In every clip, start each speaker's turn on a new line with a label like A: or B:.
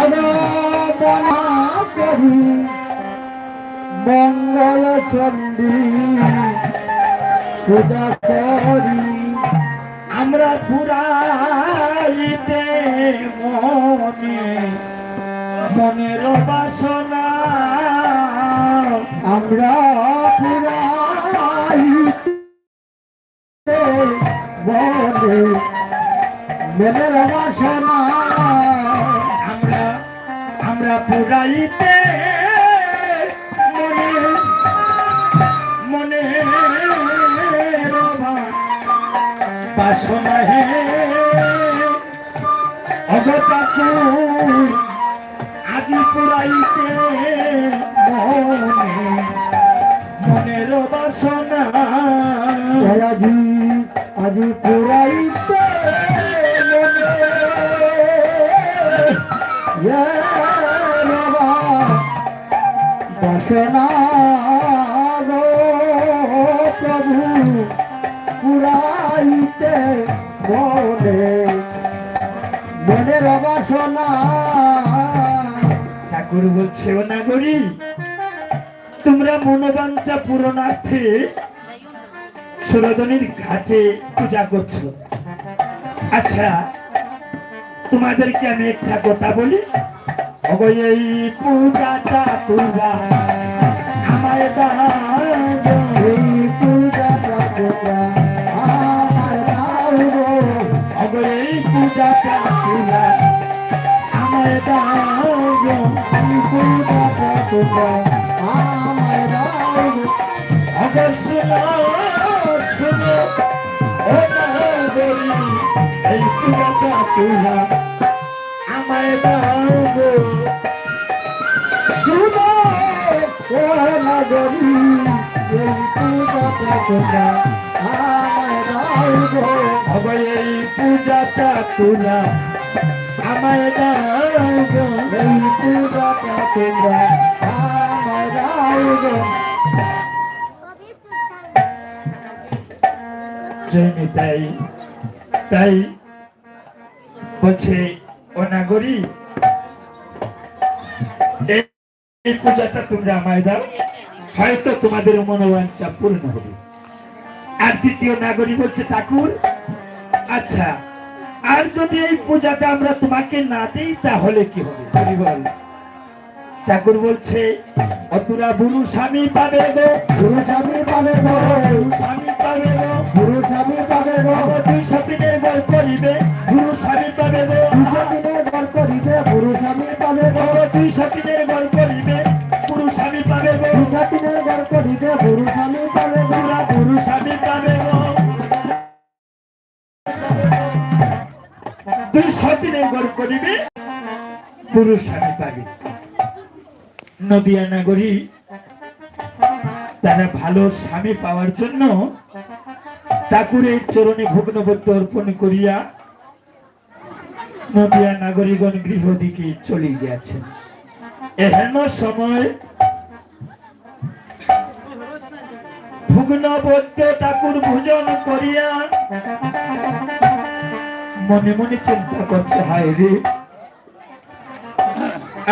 A: মনা করি মঙ্গল চণ্ডী পূজা করি
B: আমরা পুরাইতে মনে মনের বাসনা
A: আমরা পুরাইতে মনে মনের বাসনা
B: আমরা আমরা পুরাইতে মনে মনে বাসনা হে অগতাকু আজি পুরাইতে মনে মনের বাসনা
A: আজি আজি পুরাইতে বাসনা গো প্রভু পুরাইতে মনে মনের বাসনা।
B: ঠাকুর বলছে ও নাগরী তোমরা মনোবাঞ্ছা পূরণার্থে সুরধনির ঘাটে পূজা করছো। আচ্ছা তোমাদেরকে আমি একটা কথা বলি, এই পূজাটা তোমরা আমায় দাও,
A: এই পূজাটা তোমরা আমায় দাও গো,
B: এই পূজাটা তোমরা আমায় দাও গো,
A: এই পূজাটা তোমরা আমায় দাও গো।
B: শুনো শুনো ও নাগরী এই পূজাটা তোমরা আমায় দাও গো।
A: শুনো ও নাগরী এই পূজাটা তোমরা আমায় দাও গো,
B: এই পূজাটা তোমরা আমায় দাও গো,
A: এই পূজাটা তোমরা আমায় দাও গো।
B: তাই তাই বলছে ও নাগরী এই পূজাটা তোমরা আমায় দাও, হয়তো তোমাদের মনোবাঞ্ছা পূর্ণ হবে। আর দ্বিতীয় নাগরী বলছে ঠাকুর আচ্ছা আর যদি এই পূজাটা আমরা তোমাকে না দিই তাহলে কি হবে বল। ঠাকুর বলছে অতুরা বুড়ু স্বামী পাবে গো,
A: গুরু স্বামী পাবে গো,
B: বুড়ু স্বামী পাবে গো,
A: গুরু স্বামী পাবে গো,
B: 200 দিনের গল করিবে গুরু স্বামী পাবে গো,
A: 200 দিনের গল করিবে গুরু স্বামী পাবে গো,
B: 200 দিনের গল করিবে গুরু স্বামী পাবে গো,
A: 200 দিনের গল করিবে গুরু স্বামী পাবে গো,
B: গুরু স্বামী পাবে গো, 200 দিনের গল করিবে গুরু স্বামী পাবে। নদিয়া নাগরী তারা ভালো স্বামী পাওয়ার জন্য ঠাকুরের চরণে ভগ্নপত্য অর্পণ করিয়া নদিয়া নাগরিকগণ গৃহ দিকে চলে গিয়েছেন। এহেন সময় ভগ্নপত্য ঠাকুর ভোজন করিয়া মনে মনে চিন্তা করছে হায় রে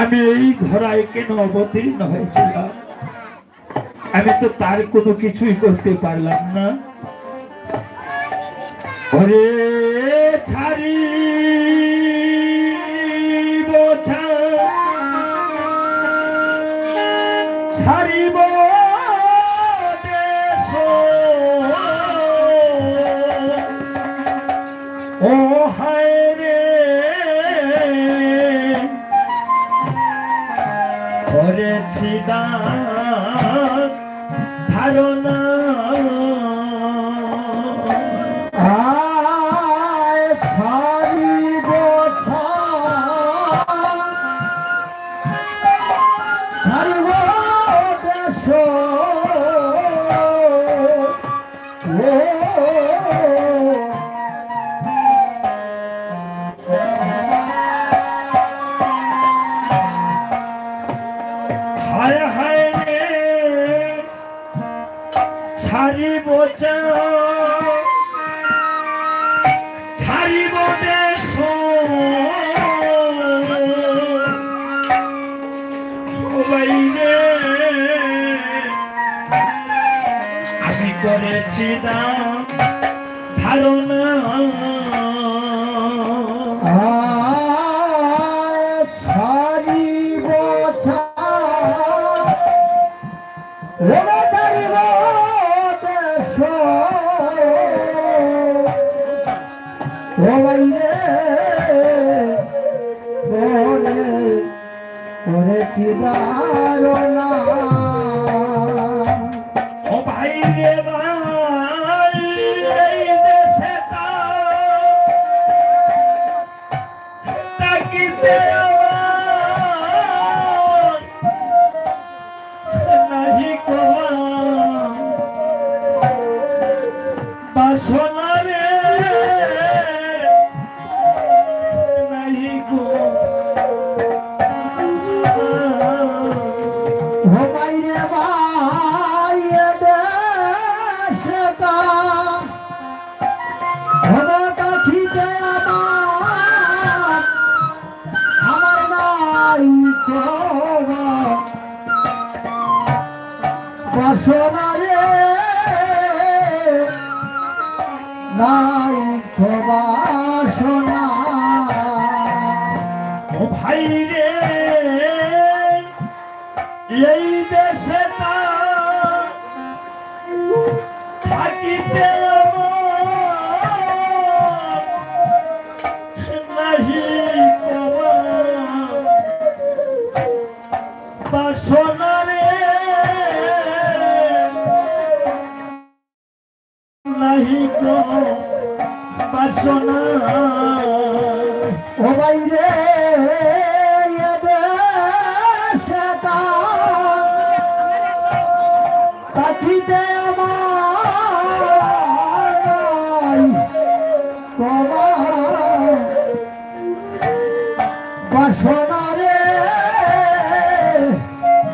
B: আমি এই ঘরায় কেন অবতীর্ণ হয়েছিলাম, আমি তো তার কোনো কিছুই করতে পারলাম না। ওরে ছাড়ি ছাড়িব দেশ ও হায় রে করেছি দান ধারণা
A: আয় ছাড়িব ছাড়িব দেশ ও
B: হায় হায় রে পেয়েছি না ধারণা
A: ছাড়িব ছাড়িব দেশ ওরে ওরে চিদারণা
B: ও ভাই রে ভাই এই দেশে তাকিতে আমার নাহি কোয়া বাসনা রে নাহি গো
A: বাইরে বাইরে দেশটা খিদে আমার নাই বাসনা রে নাই বাসনা
B: ও ভাই রে এই দেশে থাকিতে নাহি বাসনা রে নাহি বাসনা
A: ও বাইরে দেশটা পাখিতে আমার বাসনা রে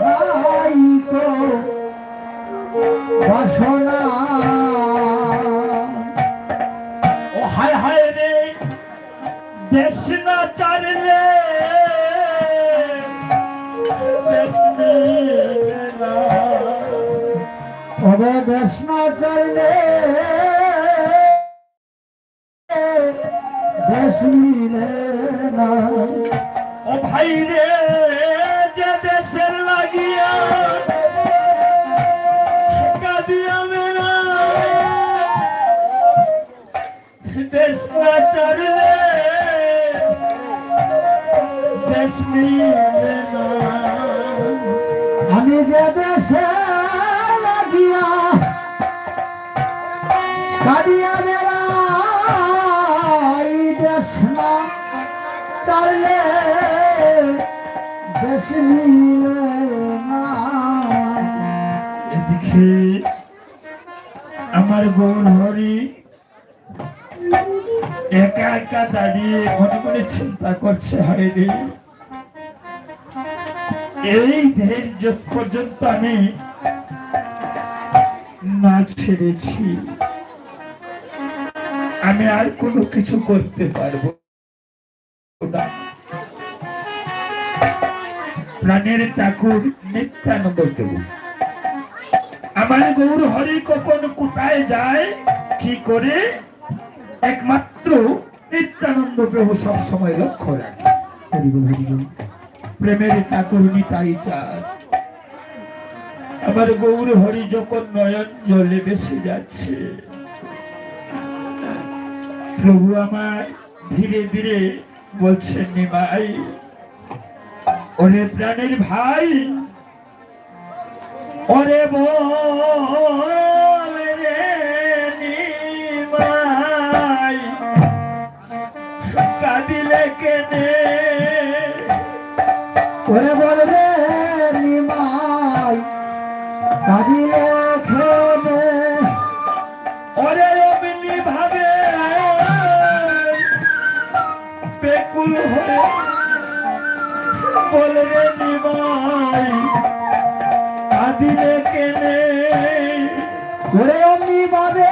A: নাই তো বাসনা
B: ও হায় হায় রে দেশ না চারলে
A: ওরে দেশ না চাইলে দেশ মিলে না
B: ও ভাই রে যে দেশের লাগিয়া কাঁদিয়া মেরা দেশ না চারলে দেশ মিলে না
A: আমি যে দেশে লাগিয়া কাঁদিয়া বেড়াই দেশ না চাইলে দেশ মিলে না
B: এদিকে আমার গৌর হরি একা একা দাঁড়িয়ে মনে মনে চিন্তা করছে হয়নি এই ধৈর্য পর্যন্ত আমি না ছেড়েছি আমি আর কোনো কিছু করতে পারবো না। প্রাণের ঠাকুর নিত্যানন্দ দেব আমার গৌর হরি কখন কোথায় যায় কি করে একমাত্র নিত্যানন্দ প্রভু সব সময় লক্ষ্য রাখে প্রেমের ঠাকুর নিতাই চায় আমার গৌর হরি যখন নয়ন জলে ভেসে যাচ্ছে প্রভু আমার ধীরে ধীরে বলছেন নিমাই ওরে প্রাণের ভাই ওরে বলে রে নিমাই কাঁদিলে কেনে
A: ওরে বলবে নিমাই কাঁদিলে খেলে
B: ওরে অমনি ভাবে বেকুল হয়ে বলবে নিমাই কাঁদিলে কেনে
A: ওরে অমনি ভাবে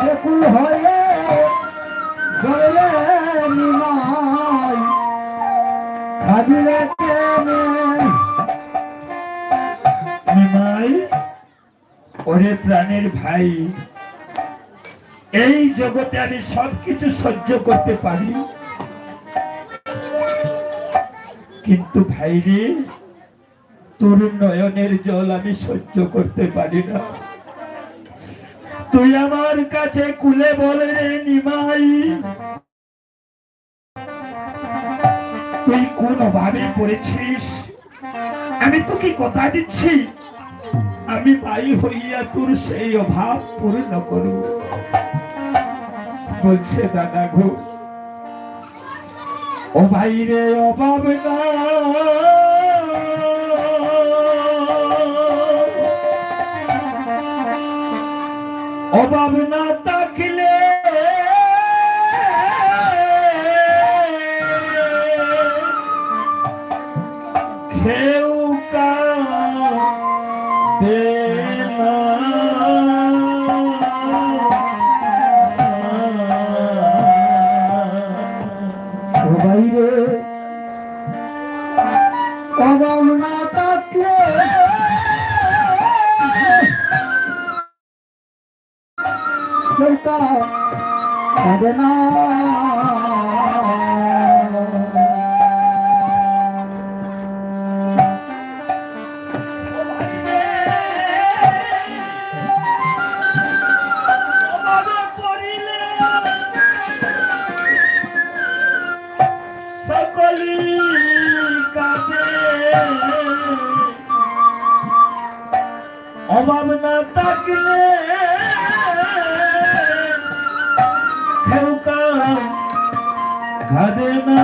A: বেকুল হয়ে বলবে নিমাই কাঁদিলে কেনে
B: নিমাই ওরে প্রাণের ভাই, এই জগতে আমি সবকিছু সহ্য করতে পারি, কিন্তু ভাই রে, তোর নয়নের জল আমি সহ্য করতে পারি না। তুই আমার কাছে কুলে বলে রে নিমাই, তুই কোন ভাবে পড়েছিস? আমি তোকে কথা দিচ্ছি, আমি ভাই হইয়া তোর সেই অভাব পূর্ণ করব। বলছে দাদা গো, ও ভাই রে, অভাব না, অভাব না থাকলে কেউ কাঁদে না।
A: ও ভাই রে, অভাব না থাকলে কেউ কাঁদে না।
B: অভাবে পড়িলে সকলেই কাঁদে, অভাব না থাকলে কেউ কাঁদে না।